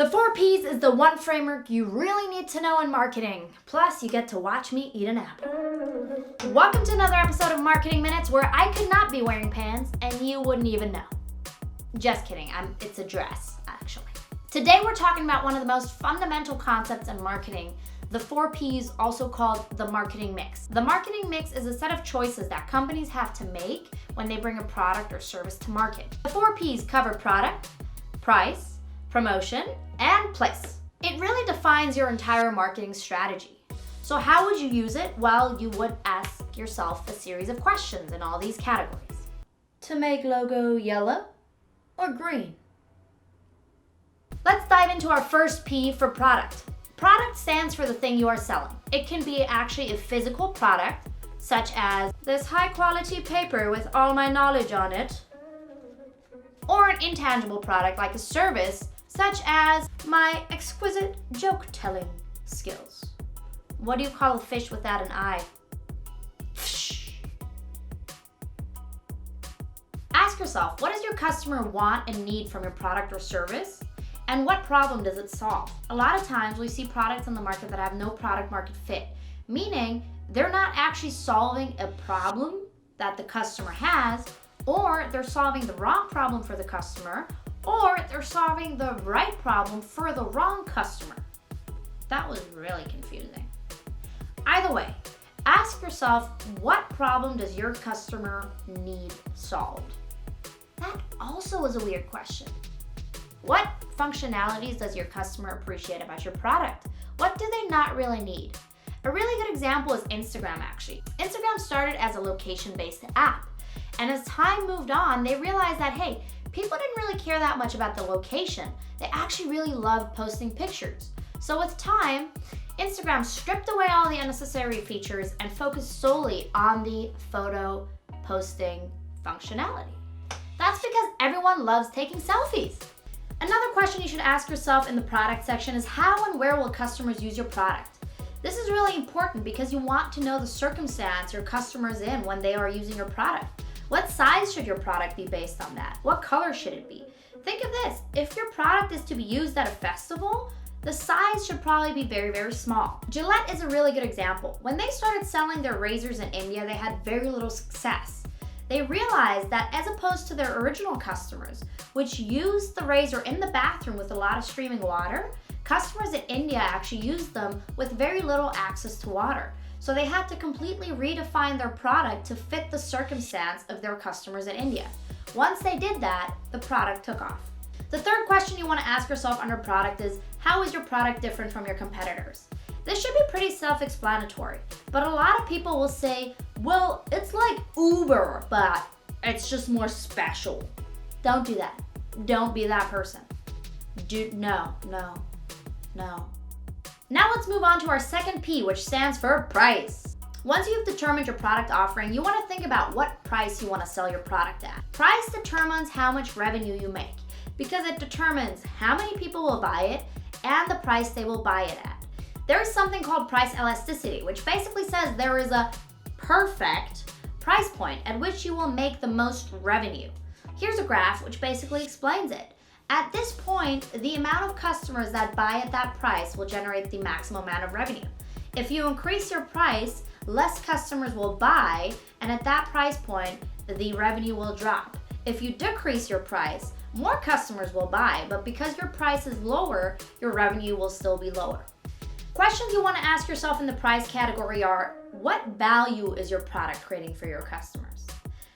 The 4 Ps is the one framework you really need to know in marketing. Plus, you get to watch me eat an apple. Welcome to another episode of Marketing Minutes where I could not be wearing pants and you wouldn't even know. Just kidding, it's a dress, actually. Today we're talking about one of the most fundamental concepts in marketing, the 4 Ps, also called the marketing mix. The marketing mix is a set of choices that companies have to make when they bring a product or service to market. The 4 Ps cover product, price, promotion, and place. It really defines your entire marketing strategy. So how would you use it? Well, you would ask yourself a series of questions in all these categories. To make logo yellow or green? Let's dive into our first P for product. Product stands for the thing you are selling. It can be actually a physical product, such as this high quality paper with all my knowledge on it, or an intangible product like a service, such as my exquisite joke-telling skills. What do you call a fish without an eye? Ask yourself, what does your customer want and need from your product or service? And what problem does it solve? A lot of times we see products on the market that have no product market fit, meaning they're not actually solving a problem that the customer has, or they're solving the wrong problem for the customer, or they're solving the right problem for the wrong customer. That was really confusing. Either way, ask yourself, what problem does your customer need solved? That also is a weird question. What functionalities does your customer appreciate about your product? What do they not really need? A really good example is Instagram, actually. Instagram started as a location-based app, and as time moved on, they realized that, hey, people didn't really care that much about the location. They actually really loved posting pictures. So with time, Instagram stripped away all the unnecessary features and focused solely on the photo posting functionality. That's because everyone loves taking selfies. Another question you should ask yourself in the product section is how and where will customers use your product? This is really important because you want to know the circumstance your customer is in when they are using your product. What size should your product be based on that? What color should it be? Think of this, if your product is to be used at a festival, the size should probably be very, very small. Gillette is a really good example. When they started selling their razors in India, they had very little success. They realized that as opposed to their original customers, which used the razor in the bathroom with a lot of streaming water, customers in India actually used them with very little access to water. So they had to completely redefine their product to fit the circumstance of their customers in India. Once they did that, the product took off. The third question you want to ask yourself under product is, how is your product different from your competitors? This should be pretty self-explanatory, but a lot of people will say, well, it's like Uber, but it's just more special. Don't do that. Don't be that person. No. Now let's move on to our second P, which stands for price. Once you've determined your product offering, you want to think about what price you want to sell your product at. Price determines how much revenue you make because it determines how many people will buy it and the price they will buy it at. There is something called price elasticity, which basically says there is a perfect price point at which you will make the most revenue. Here's a graph which basically explains it. At this point, the amount of customers that buy at that price will generate the maximum amount of revenue. If you increase your price, less customers will buy, and at that price point, the revenue will drop. If you decrease your price, more customers will buy, but because your price is lower, your revenue will still be lower. Questions you want to ask yourself in the price category are, what value is your product creating for your customers?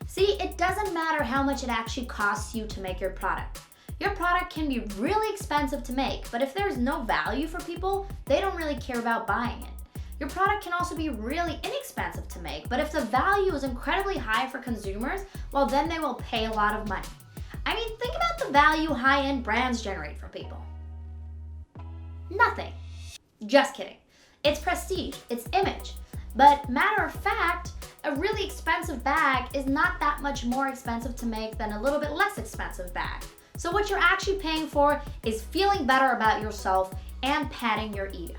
See, it doesn't matter how much it actually costs you to make your product. Your product can be really expensive to make, but if there's no value for people, they don't really care about buying it. Your product can also be really inexpensive to make, but if the value is incredibly high for consumers, well, then they will pay a lot of money. I mean, think about the value high-end brands generate for people. Nothing. Just kidding. It's prestige, it's image. But matter of fact, a really expensive bag is not that much more expensive to make than a little bit less expensive bag. So what you're actually paying for is feeling better about yourself and patting your ego.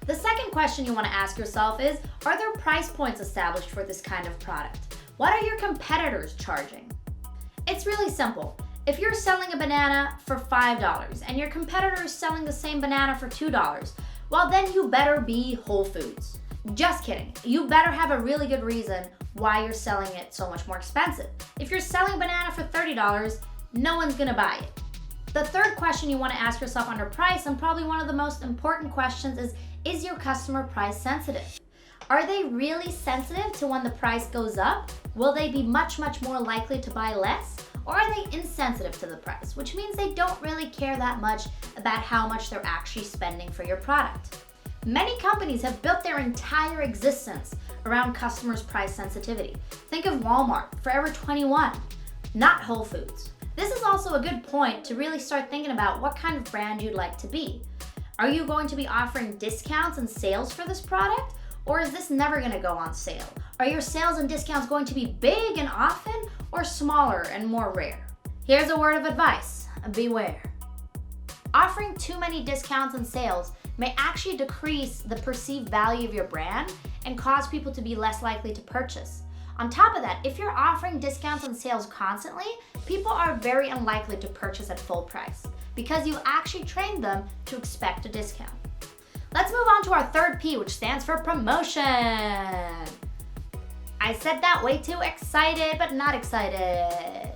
The second question you want to ask yourself is, are there price points established for this kind of product? What are your competitors charging? It's really simple. If you're selling a banana for $5 and your competitor is selling the same banana for $2, well then you better be Whole Foods. Just kidding. You better have a really good reason why you're selling it so much more expensive. If you're selling a banana for $30, no one's gonna buy it. The third question you want to ask yourself under price, and probably one of the most important questions, is your customer price sensitive? Are they really sensitive to when the price goes up? Will they be much more likely to buy less? Or are they insensitive to the price, which means they don't really care that much about how much they're actually spending for your product? Many companies have built their entire existence around customers' price sensitivity. Think of Walmart, Forever 21, not Whole Foods. This is also a good point to really start thinking about what kind of brand you'd like to be. Are you going to be offering discounts and sales for this product? Or is this never going to go on sale? Are your sales and discounts going to be big and often, or smaller and more rare? Here's a word of advice: beware. Offering too many discounts and sales may actually decrease the perceived value of your brand and cause people to be less likely to purchase. On top of that, if you're offering discounts and sales constantly, people are very unlikely to purchase at full price because you actually trained them to expect a discount. Let's move on to our third P, which stands for promotion. I said that way too excited, but not excited.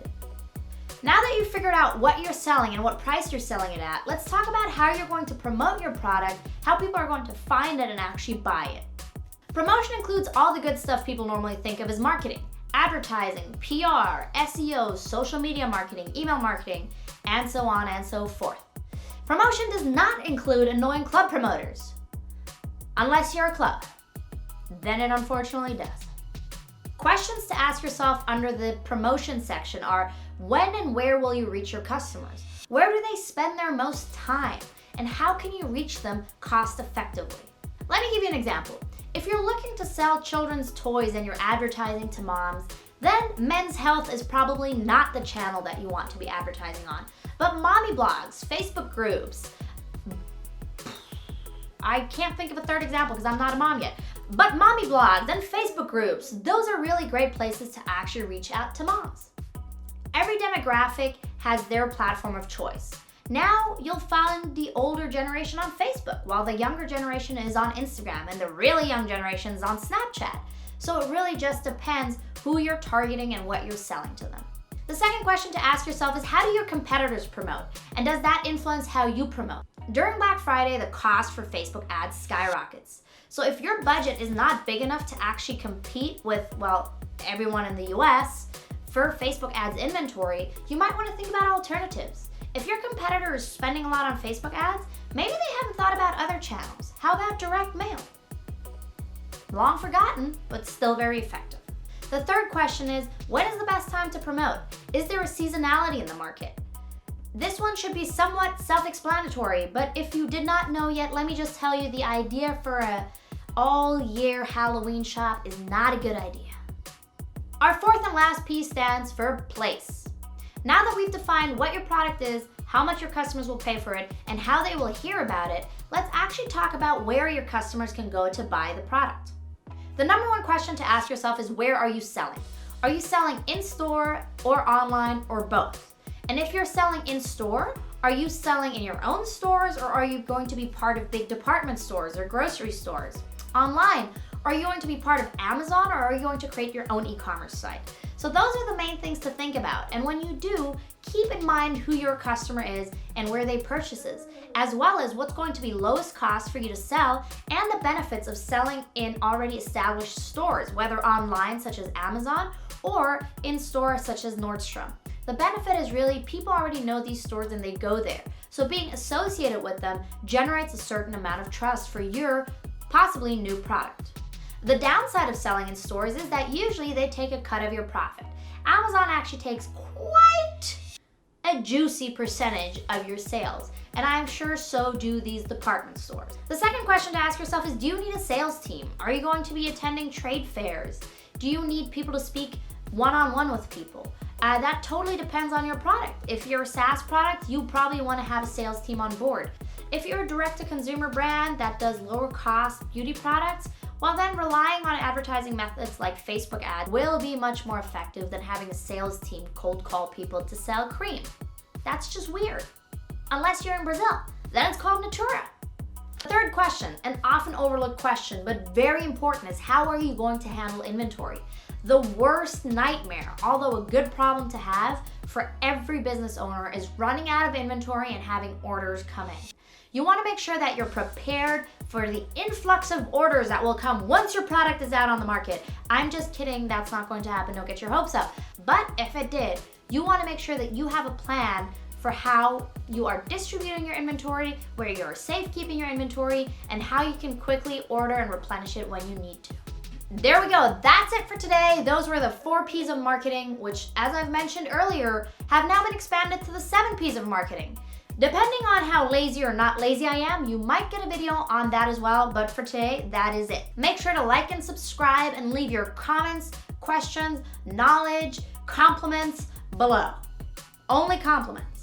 Now that you've figured out what you're selling and what price you're selling it at, let's talk about how you're going to promote your product, how people are going to find it and actually buy it. Promotion includes all the good stuff people normally think of as marketing: advertising, PR, SEO, social media marketing, email marketing, and so on and so forth. Promotion does not include annoying club promoters. Unless you're a club. Then it unfortunately does. Questions to ask yourself under the promotion section are: when and where will you reach your customers? Where do they spend their most time? And how can you reach them cost effectively? Let me give you an example. If you're looking to sell children's toys and you're advertising to moms, then Men's Health is probably not the channel that you want to be advertising on. But mommy blogs, Facebook groups, I can't think of a third example because I'm not a mom yet, but mommy blogs and Facebook groups, those are really great places to actually reach out to moms. Every demographic has their platform of choice. Now you'll find the older generation on Facebook, while the younger generation is on Instagram, and the really young generation is on Snapchat. So it really just depends who you're targeting and what you're selling to them. The second question to ask yourself is: how do your competitors promote? And does that influence how you promote? During Black Friday, the cost for Facebook ads skyrockets. So if your budget is not big enough to actually compete with, well, everyone in the US for Facebook ads inventory, you might want to think about alternatives. If your competitor is spending a lot on Facebook ads, maybe they haven't thought about other channels. How about direct mail? Long forgotten, but still very effective. The third question is: when is the best time to promote? Is there a seasonality in the market? This one should be somewhat self-explanatory, but if you did not know yet, let me just tell you the idea for a all-year Halloween shop is not a good idea. Our fourth and last P stands for place. Now that we've defined what your product is, how much your customers will pay for it, and how they will hear about it, let's actually talk about where your customers can go to buy the product. The number one question to ask yourself is: where are you selling? Are you selling in-store or online or both? And if you're selling in-store, are you selling in your own stores, or are you going to be part of big department stores or grocery stores? Online, are you going to be part of Amazon, or are you going to create your own e-commerce site? So those are the main things to think about. And when you do, keep in mind who your customer is and where they purchases, as well as what's going to be lowest cost for you to sell and the benefits of selling in already established stores, whether online such as Amazon or in store such as Nordstrom. The benefit is really people already know these stores and they go there. So being associated with them generates a certain amount of trust for your possibly new product. The downside of selling in stores is that usually they take a cut of your profit. Amazon actually takes quite a juicy percentage of your sales, and I'm sure so do these department stores. The second question to ask yourself is: do you need a sales team? Are you going to be attending trade fairs? Do you need people to speak one-on-one with people? That totally depends on your product. If you're a SaaS product, you probably want to have a sales team on board. If you're a direct-to-consumer brand that does lower-cost beauty products, well then relying on advertising methods like Facebook ads will be much more effective than having a sales team cold call people to sell cream. That's just weird. Unless you're in Brazil, then it's called Natura. The third question, an often overlooked question, but very important, is how are you going to handle inventory? The worst nightmare, although a good problem to have for every business owner, is running out of inventory and having orders come in. You want to make sure that you're prepared for the influx of orders that will come once your product is out on the market. I'm just kidding, that's not going to happen, don't get your hopes up. But if it did, you want to make sure that you have a plan for how you are distributing your inventory, where you're safekeeping your inventory, and how you can quickly order and replenish it when you need to. There we go, that's it for today. Those were the 4 P's of marketing, which, as I've mentioned earlier, have now been expanded to the 7 P's of marketing. Depending on how lazy or not lazy I am, you might get a video on that as well, but for today, that is it. Make sure to like and subscribe and leave your comments, questions, knowledge, compliments below. Only compliments.